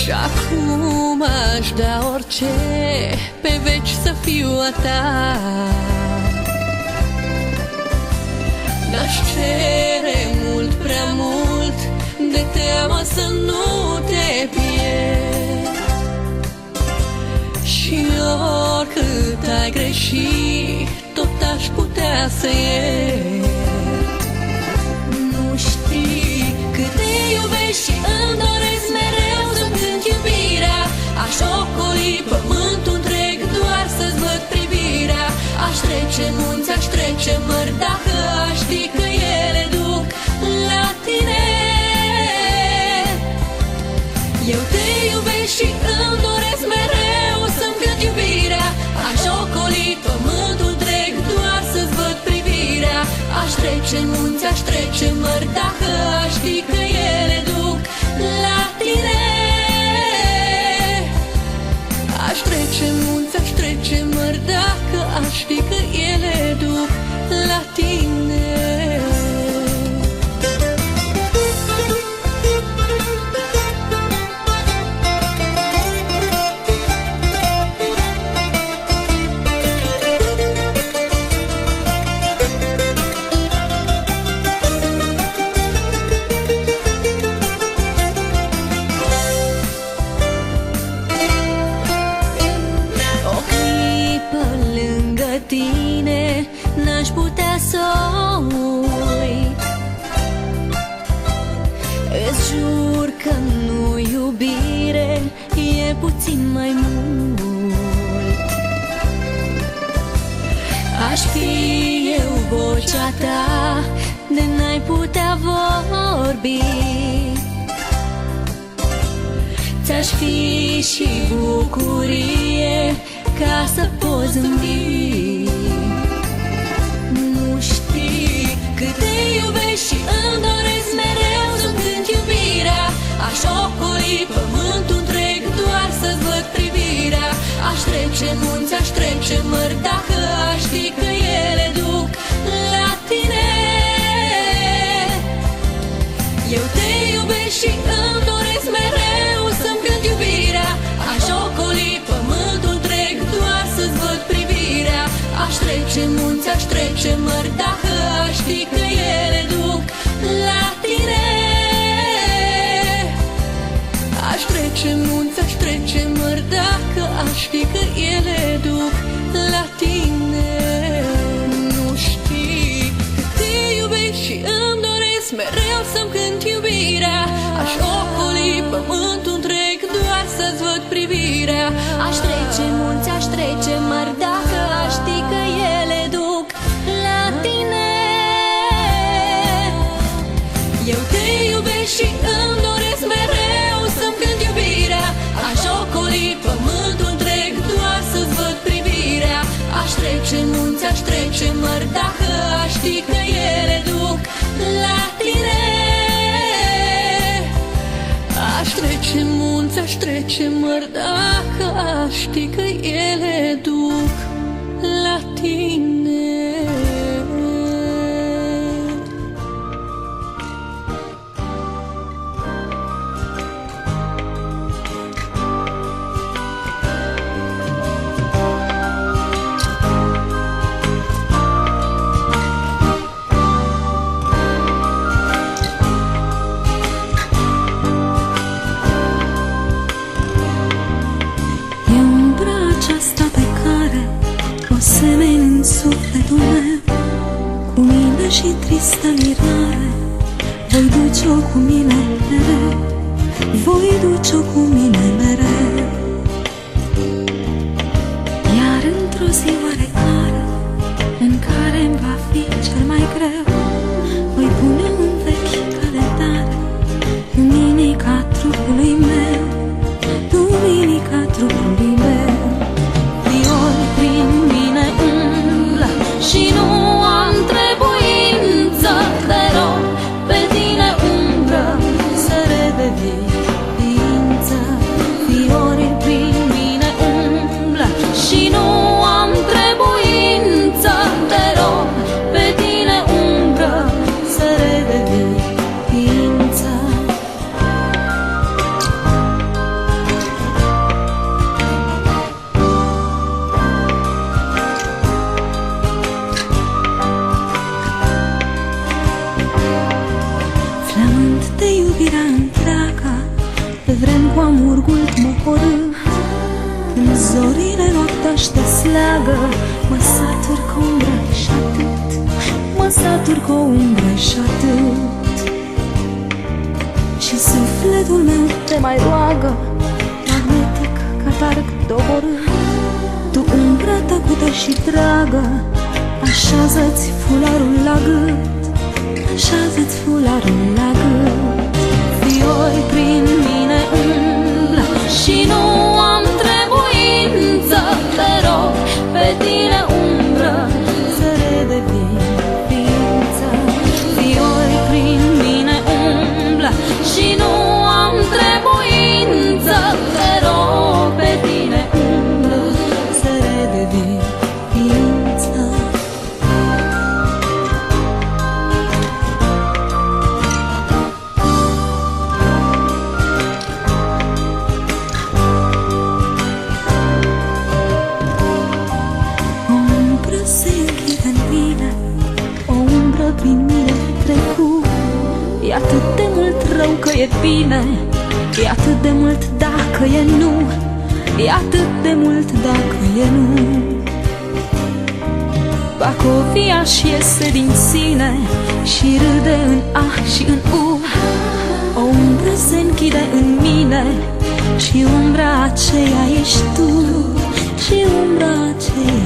Și acum aș da orice pe veci să fiu a ta. N-aș cere mult, prea mult, de teamă să nu te pierd. Și oricât ai greșit, tot aș putea să iert. Nu știi cât te iubesc și îmi doresc mereu să-mi cânt iubirea. Aș ocoli pământul întreg doar să-ți văd privirea. Aș trece munți, aș trece mări, dacă aș ști că ele duc la tine. Eu te iubesc și îmi doresc mereu să-mi cânt iubirea. Aș ocoli pământul întreg doar să-ți văd privirea. Aș trece munți, aș trece mări, dacă aș ști că ele duc la tine. Aș trece munți, aș trece mări, dacă aș ști că ele duc la tine. Tine n-aș putea să o uit. Îți jur că nu iubire e puțin mai mult. Aș fi eu vocea ta de n-ai putea vorbi. Ți-aș fi și bucurie ca să poți zâmbi. Nu știi cât te iubesc și îmi doresc mereu să-mi cânt iubirea. Aș ocoli pământul întreg doar să-ți văd privirea. Aș trece munți, aș trece mări, dacă aș ști că ele duc la tine. Eu te iubesc și îmi doresc mereu să-mi cânt iubirea. Aș ocoli pământul întreg doar să-ți văd privirea. Aș trece munți, aș trece mări, dacă aș ști că ele duc la tine. Aș trece munți, aș trece mări, dacă aș ști că ele duc la tine. Nu știi cât te iubesc și îmi doresc mereu să-mi cânt iubirea. Aș ocoli pământul întreg doar să-ți văd privirea. Aș trece munți, aș trece mări, dacă aș ști că ele duc la tine. Eu te iubesc și îmi doresc mereu să-mi cânt iubirea. Aș ocoli pământul întreg doar să-ți văd privirea. Aș trece munți, aș trece mări, dacă aș ști că ele duc la tine. Aș trece munți, aș trece mări, dacă aș ști că ele duc la tine. Semeni în sufletul meu, cu mine și tristă mirare, voi duce-o cu mine mereu, voi duce-o cu mine mereu. Iar într-o zi oarecare, în care îmi va fi cel mai greu, voi pune un vechi calendar, duminica trupului meu, duminica trupului meu. Viol prin mine umblă și nu am trebuință de rog, pe tine umbră să redevii ființă. vrem cu amurgul mohorât. Când zorile noaptea-și te sleagă, mă satur cu umbră și atât, mă satur cu umbră și atât. Și sufletul meu te mai roagă, magnetic ca targ doborât. Tu, umbra tăcută și dragă, așează-ți fularul la gât, așează-ți fularul la gât. Fiori prin mine umblă și nu am trebuință, te rog pe tine umbră să redevii ființă. Fiori prin mine umblă și nu am trebuință, te rog pe tine umbră să redevii ființă. Prin mine trecut. E atât de mult rău că e bine, e atât de mult dacă e nu, e atât de mult dacă e nu. Bacoviaș iese din sine și râde în A și în U. O umbră se închide în mine și umbra aceea ești tu, și umbra aceea